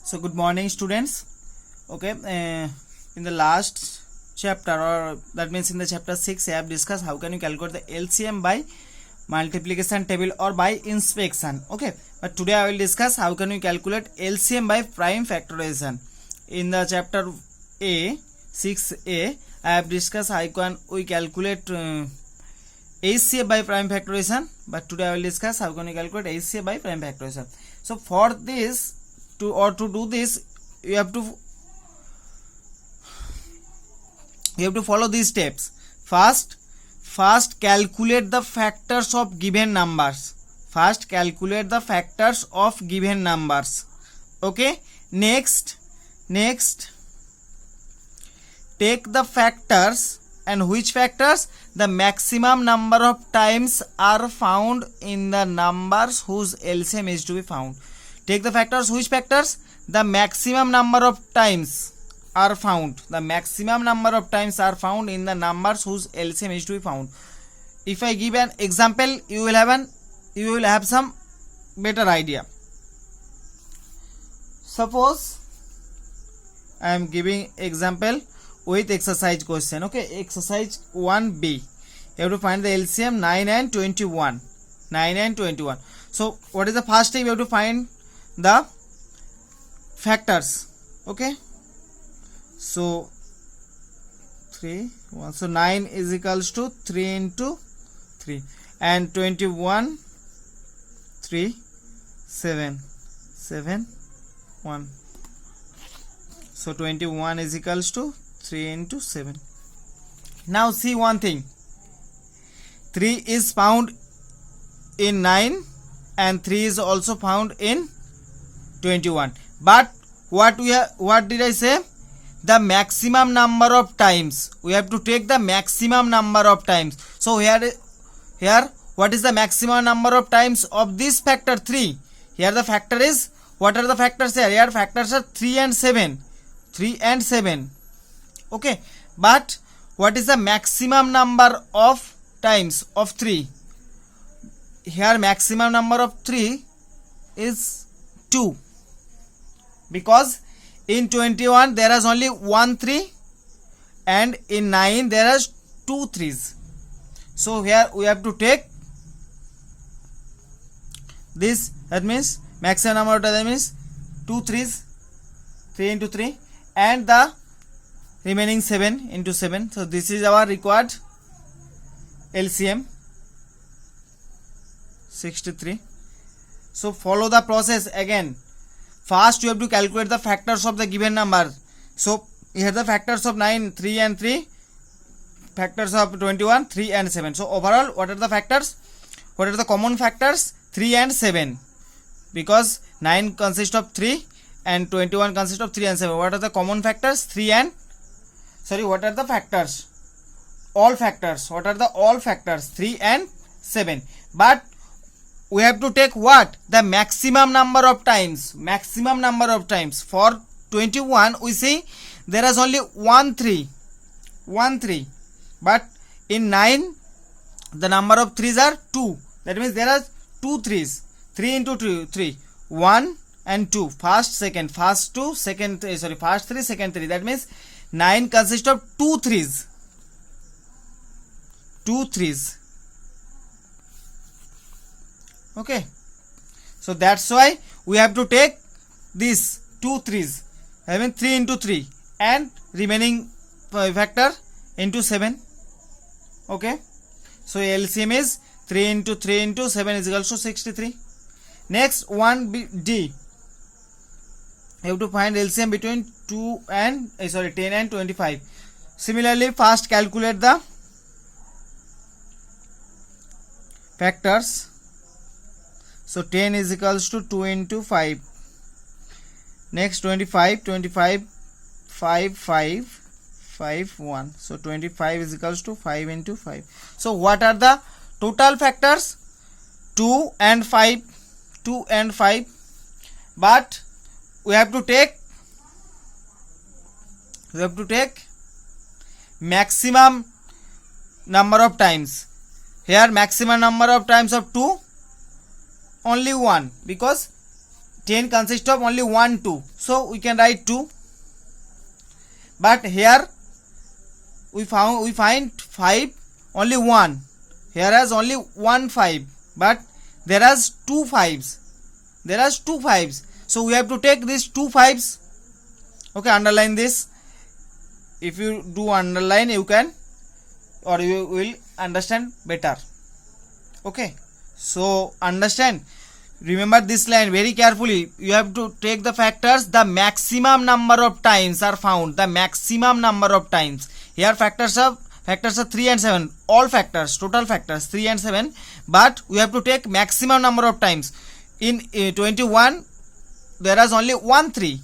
So good morning, students. Okay, in the last chapter, or that means in the chapter 6, I have discussed how can you calculate the LCM by multiplication table or by inspection. Okay, but today I will discuss how can you calculate LCM by prime factorization. In the chapter A 6a, I have discussed how can we calculate HCF by prime factorization, but today I will discuss how can you calculate HCF by prime factorization. So for this, to do this, you have to follow these steps. First calculate the factors of given numbers. Okay, next take the factors, and which factors? The maximum number of times are found in the numbers whose LCM is to be found. Take the factors. Which factors? The maximum number of times are found. The maximum number of times are found in the numbers whose LCM is to be found. If I give an example, you will have some better idea. Suppose I am giving example with exercise question. Okay, exercise 1b. You have to find the LCM 9 and 21. So what is the first step? You have to find the factors. Okay, so 3 1, so 9 is equals to 3 into 3, and 21 3 7 1. So 21 is equals to 3 into 7. Now see one thing, 3 is found in 9 and 3 is also found in 21, but what did I say? The maximum number of times. We have to take the maximum number of times. So here what is the maximum number of times of this factor 3? Here the factor is, what are the factors here? Here factors are 3 and 7. Okay, but what is the maximum number of times of 3? Here maximum number of 3 is 2, because in 21 there is only 1 3, and in 9 there is 2 3s. So here we have to take this, that means maximum number of times, that means 2 3s, 3 into 3, and the remaining 7 into 7. So this is our required LCM 63. So follow the process again. First you have to calculate the factors of the given number. So here the factors of 9, 3 and 3, factors of 21, 3 and 7. So overall, what are the factors? What are the common factors? 3 and 7, because 9 consists of 3 and 21 consists of 3 and 7. What are the common factors? What are the factors? All factors. What are the all factors? 3 and 7. But we have to take what? The maximum number of times. For 21 we see there is only 1 3, but in 9 the number of 3s are 2. That means there are 2 3s. 3 into 2, 3, 1 and 2. First 3, second 3. That means 9 consists of 2 3s. Okay, so that's why we have to take these 2 3s. I mean 3 into 3 and remaining factor into 7. Okay, so LCM is 3 into 3 into 7 is equal to 63. Next 1D. You have to find LCM between 10 and 25. Similarly, first calculate the factors. So 10 is equals to 2 into 5. Next 25, 5 1. So 25 is equals to 5 into 5. So what are the total factors? 2 and 5. But we have to take maximum number of times. Here maximum number of times of 2, only 1, because 10 consists of only 1 2, so we can write 2. But here we find 5 only 1. Here has only 1 5, but there has 2 5s. There are 2 5s, so we have to take these 2 5s. Okay, underline this. If you do underline, you can, or you will understand better. Okay, so understand, remember this line very carefully. You have to take the factors, the maximum number of times are found, the maximum number of times. Here factors are 3 and 7, all factors, total factors 3 and 7, but we have to take maximum number of times. In 21 there is only 1 3,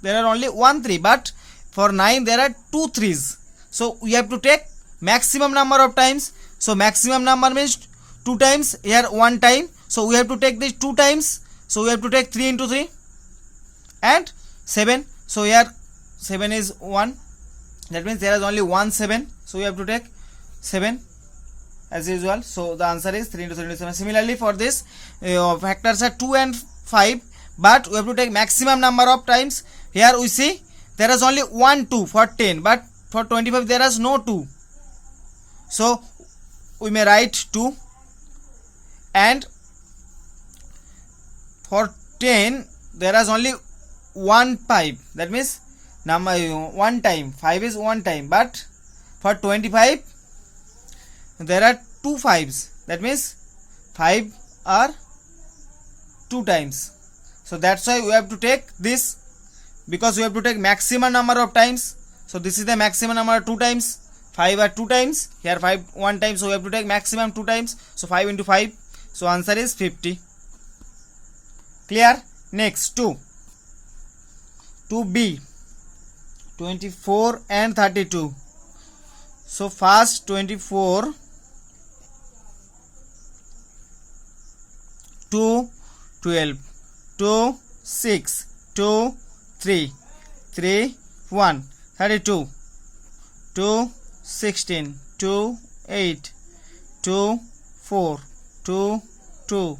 there are only 1 3, but for 9 there are 2 3s, so we have to take maximum number of times. So maximum number means 2 times, here 1 time, so we have to take this 2 times, so we have to take 3 into 3. And 7, so here 7 is 1, that means there is only 1 7, so we have to take 7 as usual. So the answer is 3 into 3 into 7. Similarly for this, factors are 2 and 5, but we have to take maximum number of times. Here we see there is only 1 2 for 10, but for 25 there is no 2, so we may write 2. And for 10 there is only 1 5, that means number 1 time, 5 is 1 time, but for 25 there are 2 5s, that means 5 are 2 times. So that's why we have to take this, because we have to take maximum number of times. So this is the maximum number 2 times, 5 are 2 times, here 5 1 time, so we have to take maximum 2 times, so 5 into 5, so answer is 50. Clear? Next 2b, 24 and 32. So first 24, 2 12, 2 6, 2 3, 3 1, 32, 2 16, 2 8, 2 4, 2 2,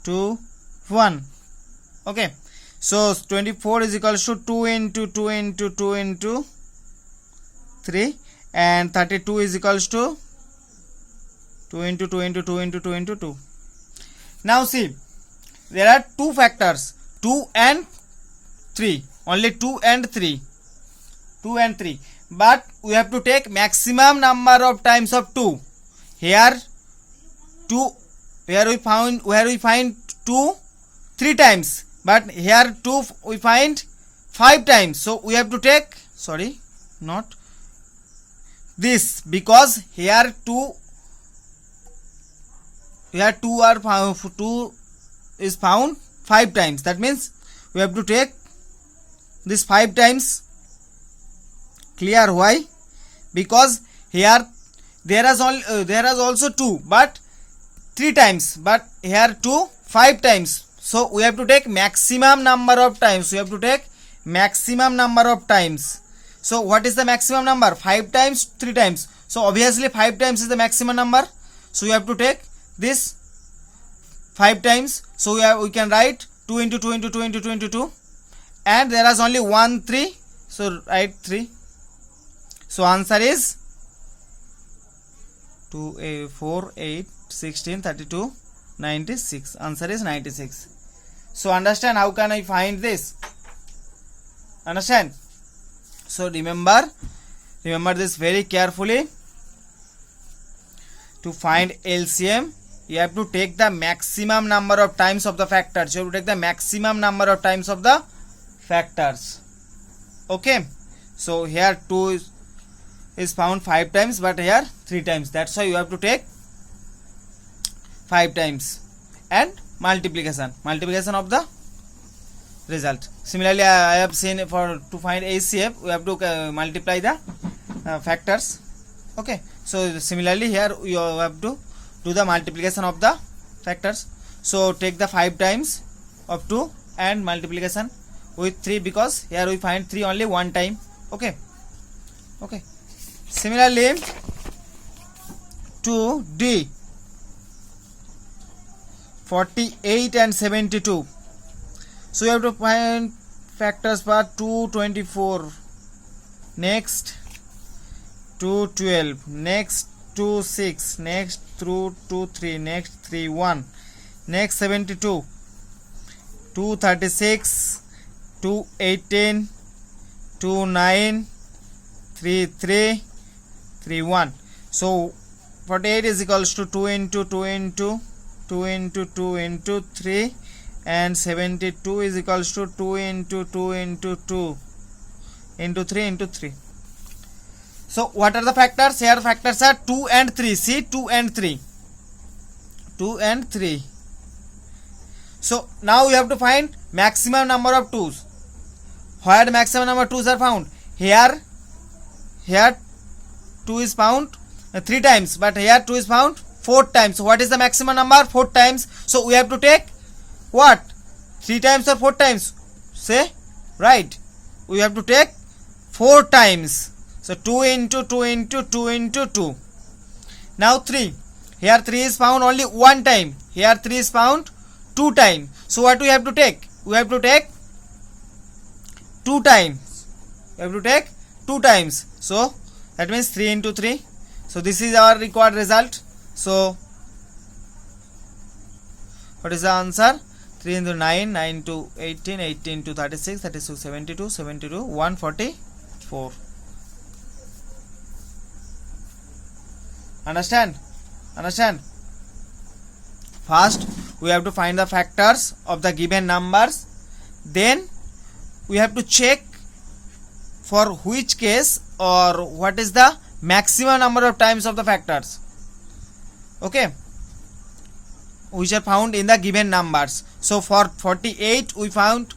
2 1. Okay, so 24 is equals to 2 into 2 into 2 into 3, and 32 is equals to 2 into 2 into 2 into 2 into 2. Now see, there are 2 factors, 2 and 3, only 2 and 3, 2 and 3, but we have to take maximum number of times of 2. Here 2, where we find 2 3 times, but here 2 we find 5 times, so we have to take, sorry, not this, because here 2 is found 5 times, that means we have to take this 5 times. Clear? Why? Because here there is also 2, but 3 times, but here 2 5 times, so we have to take maximum number of times. We have to take maximum number of times. So what is the maximum number? 5 times, 3 times, so obviously 5 times is the maximum number, so we have to take this 5 times. So we can write 2 into 2 into 2 into 2 into 2, and there is only 1 3, so write 3. So answer is 2 4 8 16 32 96. Answer is 96. So understand how can I find this? Understand? So remember this very carefully. To find LCM, you have to take the maximum number of times of the factors. You have to take the maximum number of times of the factors. Okay. So here 2 is found 5 times, but here 3 times. That's why you have to take 5 times. And multiplication of the result. Similarly, I have seen to find HCF, we have to multiply the factors. Okay. So similarly here you have to do the multiplication of the factors. So take the 5 times of 2 and multiplication with 3, because here we find 3 only 1 time. Okay. Okay. Similarly to D, 48 and 72. So you have to find factors for 224, next 212, next 26, next through 23, next 31, next 72, 236, 218, 29, 33, 31. So 48 is equals to 2 into 2 into 2 into 2 into 3, and 72 is equals to 2 into 2 into 2 into 3 into 3. So what are the factors? Here factors are 2 and 3. See, 2 and 3. 2 and 3. So now you have to find maximum number of 2's. Where the maximum number of 2's are found? Here 2 is found 3 times, but here 2 is found 4 times. So what is the maximum number? 4 times. So we have to take what? 3 times or 4 times? Say, right. We have to take 4 times. So 2 into 2 into 2 into 2. Now 3. Here 3 is found only 1 time. Here 3 is found 2 times. So what we have to take? We have to take 2 times. We have to take 2 times. So that means 3 into 3. So this is our required result. So what is the answer? 3 into 9, 9 to 18, 18 to 36, 36, 72, 72, 144. Understand? First we have to find the factors of the given numbers. Then we have to check for which case or what is the maximum number of times of the factors, okay, which are found in the given numbers. So for 48 we found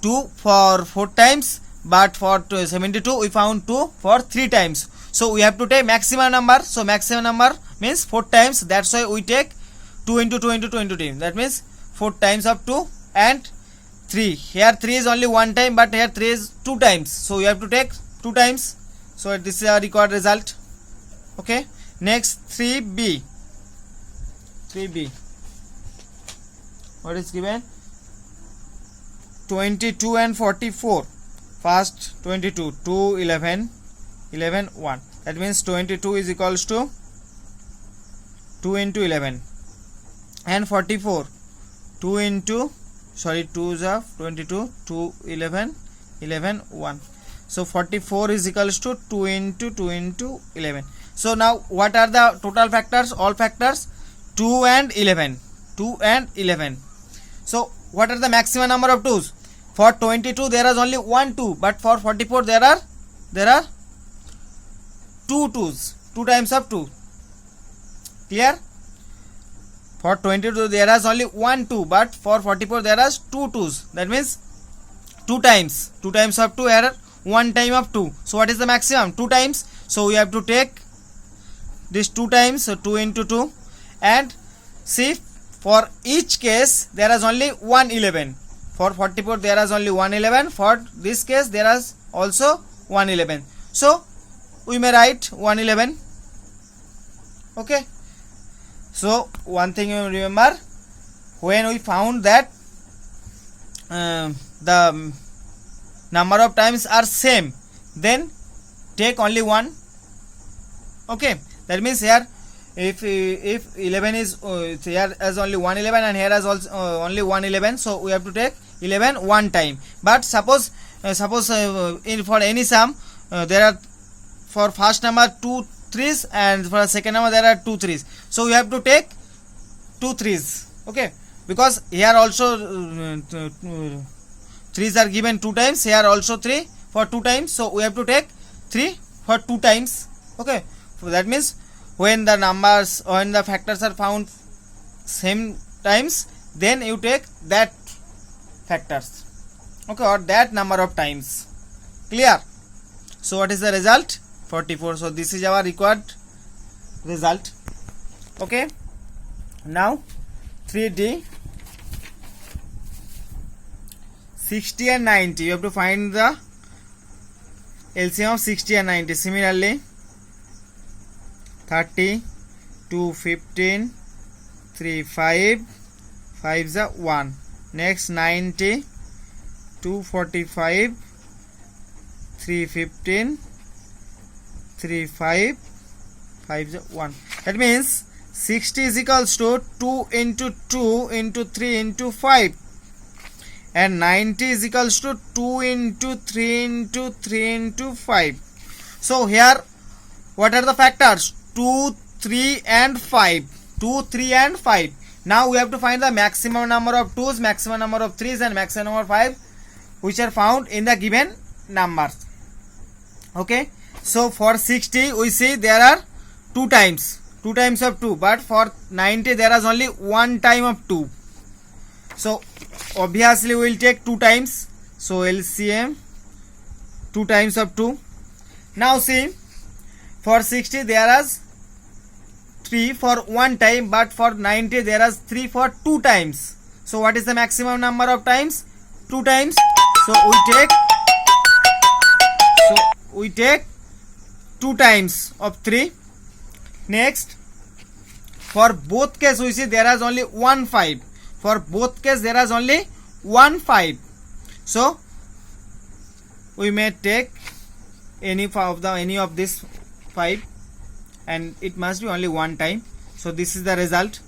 2 for 4 times, but for 72 we found 2 for 3 times. So we have to take maximum number. So maximum number means 4 times. That's why we take 2 into 2 into 2 into 2. That means 4 times of 2 and 3. Here 3 is only 1 time, but here 3 is 2 times. So we have to take 2 times. So this is our required result. Okay. Next 3b. What is given? 22 and 44. First 22, 2, 11, 11, 1. That means 22 is equals to 2 into 11. And 44, 2 into, 2 is of 22, 2, 11, 11, 1. So 44 is equals to 2 into 2 into 11. So now what are the total factors? All factors 2 and 11. 2 and 11. So what are the maximum number of 2's? For 22 there is only 1 2, but for 44 there are 2 2's, 2 times of 2. Clear? For 22 there is only 1 2, but for 44 there are 2 2's. That means 2 times. 2 times of 2 error, 1 time of 2. So what is the maximum? 2 times. So we have to take this 2 times, so 2 into 2, and see, for each case there is only 111. For 44 there is only 111. For this case there is also 111. So we may write 111. Okay. So one thing you remember, when we found that the number of times are same, then take only one. Okay. That means here if 11 is here as only 111 and here as also only 111, so we have to take 11 one time. But suppose for any sum there are, for first number 2 3's and for second number there are 2 3's, so we have to take 2 3's. Okay, because here also 3's are given 2 times, here also 3 for 2 times, so we have to take 3 for 2 times. Okay, so that means when the factors are found same times, then you take that factors, okay, or that number of times. Clear? So what is the result? 44. So this is our required result. Okay, now 3D, 60 and 90. You have to find the LCM of 60 and 90. Similarly 30, 2, 15, 3, 5, 5 is 1. Next 90, 245, 315, 35, 5 is 1. That means 60 is equals to 2 into 2 into 3 into 5. And 90 is equals to 2 into 3 into 3 into 5. So here, what are the factors? 2, 3 and 5. 2, 3 and 5. Now we have to find the maximum number of 2's, maximum number of 3's and maximum number of 5 which are found in the given numbers. Okay. So for 60 we see there are 2 times of 2, but for 90 there is only 1 time of 2. So obviously we will take 2 times. So LCM 2 times of 2. Now see, for 60 there is 3 for 1 time, but for 90 there is 3 for 2 times. So what is the maximum number of times? 2 times. So we take 2 times of 3. Next, for both case we see there is only 1 5. For both case there is only 1 5. So we may take any of this 5, and it must be only 1 time. So this is the result,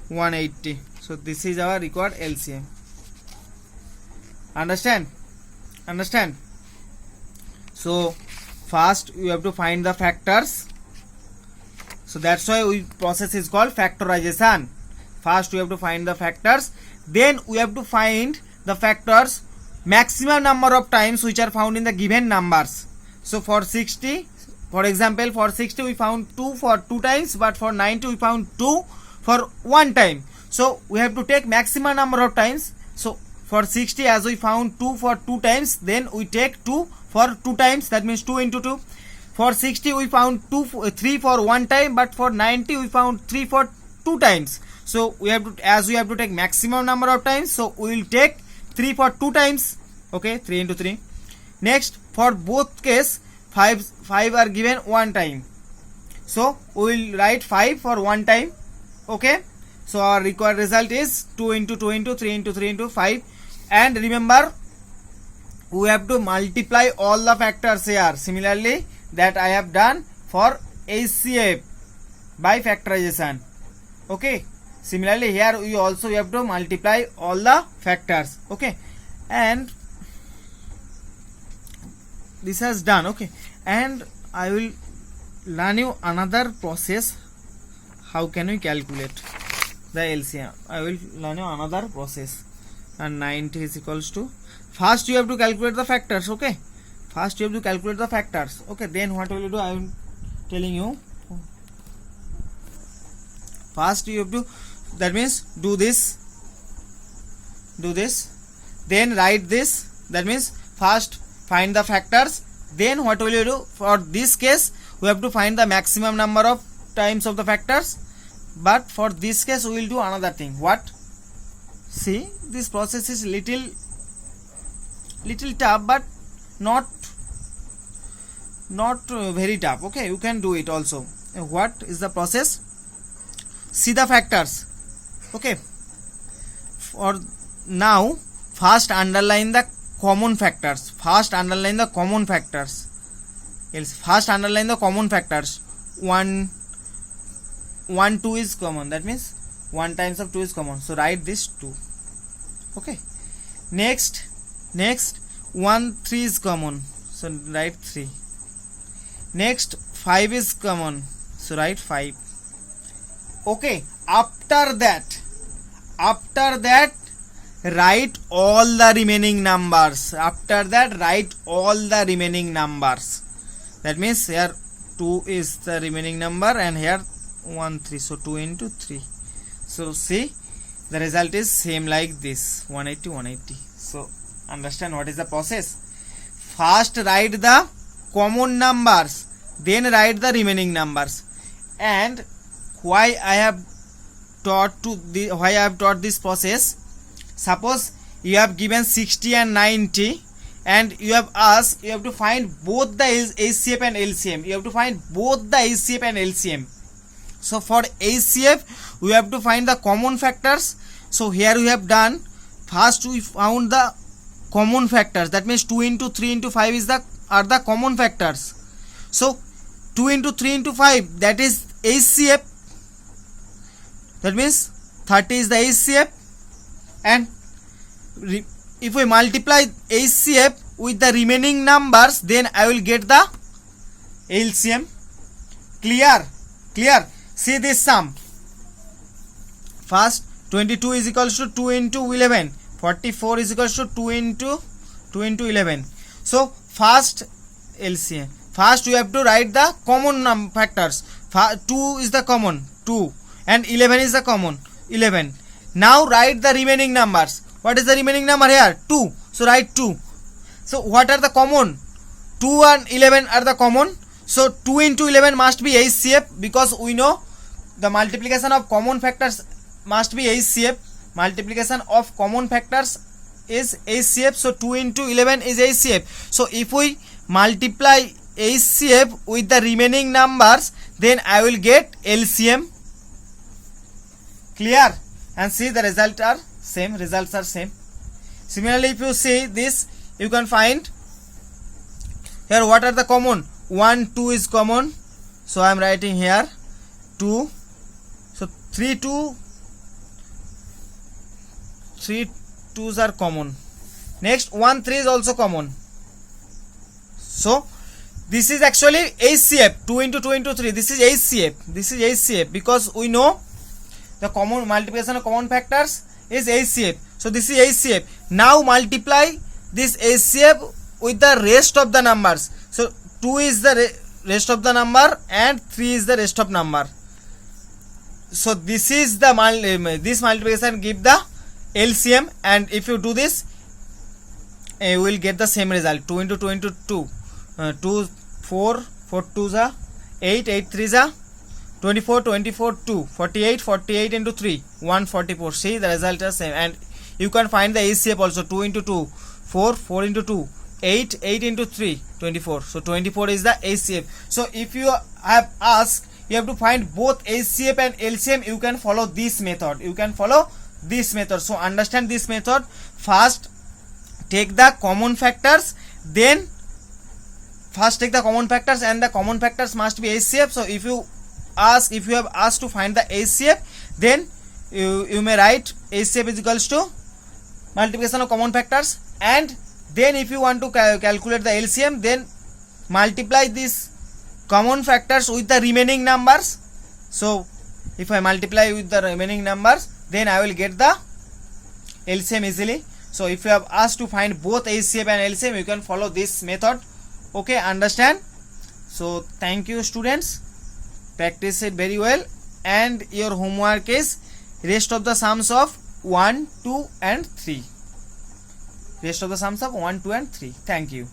180. So this is our required LCM. Understand? So first we have to find the factors. So that's why process is called factorization. First we have to find the factors, then we have to find the factors maximum number of times which are found in the given numbers. So for 60, for example, for 60 we found 2 for 2 times, but for 90 we found 2 for 1 time. So we have to take maximum number of times. So for 60, as we found 2 for 2 times, then we take 2 for 2 times, that means 2 into 2. For 60 we found 3 for 1 time, but for 90 we found 3 for 2 times. So we have to, as we have to take maximum number of times, so we will take 3 for 2 times. Okay, 3 into 3. Next, for both case 5 are given 1 time, so we will write 5 for 1 time. Okay, so our required result is 2 into 2 into 3 into 3 into 5. And remember, we have to multiply all the factors here, similarly that I have done for HCF by factorization. Okay, similarly here we also have to multiply all the factors. Okay, and this has done. Okay, and I will learn you another process, how can we calculate the LCM. I will learn you another process. And 90 is equals to, first you have to calculate the factors. Okay, first you have to calculate the factors. Okay, then what will you do, I am telling you. First you have to, that means do this, then write this. That means first find the factors, then what will you do, for this case we have to find the maximum number of times of the factors, but for this case we will do another thing. What? See, this process is little tough, but not very tough. Okay, you can do it also. What is the process? See the factors. Okay, for now first underline the common factors. First underline the common factors. 1, 2 is common, that means 1 times of 2 is common, so write this 2. Okay, next 1, 3 is common, so write 3. Next 5 is common, so write 5. Okay, after that write all the remaining numbers. That means here 2 is the remaining number, and here 1, 3, so 2 into 3. So see, the result is same like this, 180, 180. So understand what is the process. First write the common numbers, then write the remaining numbers. And why I have taught this process, suppose you have given 60 and 90, and you have asked, you have to find both the HCF and LCM. So for HCF we have to find the common factors. So here we have done, first we found the common factors, that means 2 into 3 into 5 is are the common factors. So 2 into 3 into 5, that is HCF, that means 30 is the HCF, and if we multiply HCF with the remaining numbers, then I will get the LCM. Clear? See this sum. First 22 is equals to 2 into 11, 44 is equals to 2 into 11. So first LCM, first we have to write the common factors. 2 is the common, 2, and 11 is the common, 11. Now write the remaining numbers. What is the remaining number here? 2. So write 2. So what are the common? 2 and 11 are the common. So 2 into 11 must be HCF, because we know the multiplication of common factors must be HCF. Multiplication of common factors is HCF. So 2 into 11 is HCF. So if we multiply HCF with the remaining numbers, then I will get LCM. Clear? And see the results are same. Similarly, if you see this, you can find here what are the common. 1, 2 is common, so I am writing here 2. So 3 2's are common. Next 1 3 is also common. So this is actually HCF. 2 into 2 into 3, this is HCF, because we know the common multiplication of common factors is HCF. So this is HCF. Now multiply this HCF with the rest of the numbers. So 2 is the rest of the number and 3 is the rest of number. So this is the this multiplication give the LCM, and if you do this, you will get the same result. 2 into 2 into 2, 2 4 4 2 are 8, 8 3 are 24, 24 2, 48, 48 into 3 144. See the result is same, and you can find the HCF also. 2 into 2 4, 4 into 2 8, 8 into 3 24. So 24 is the HCF. So if you have asked, you have to find both HCF and LCM, you can follow this method. So understand this method. First take the common factors, then and the common factors must be HCF. So if you have asked to find the HCF, then you may write HCF is equals to multiplication of common factors, and then if you want to calculate the LCM, then multiply these common factors with the remaining numbers. So if I multiply with the remaining numbers, then I will get the LCM easily. So if you have asked to find both HCF and LCM, you can follow this method. Okay, understand? So thank you students, practice it very well, and your homework is rest of the sums of 1, 2 and 3. Thank you.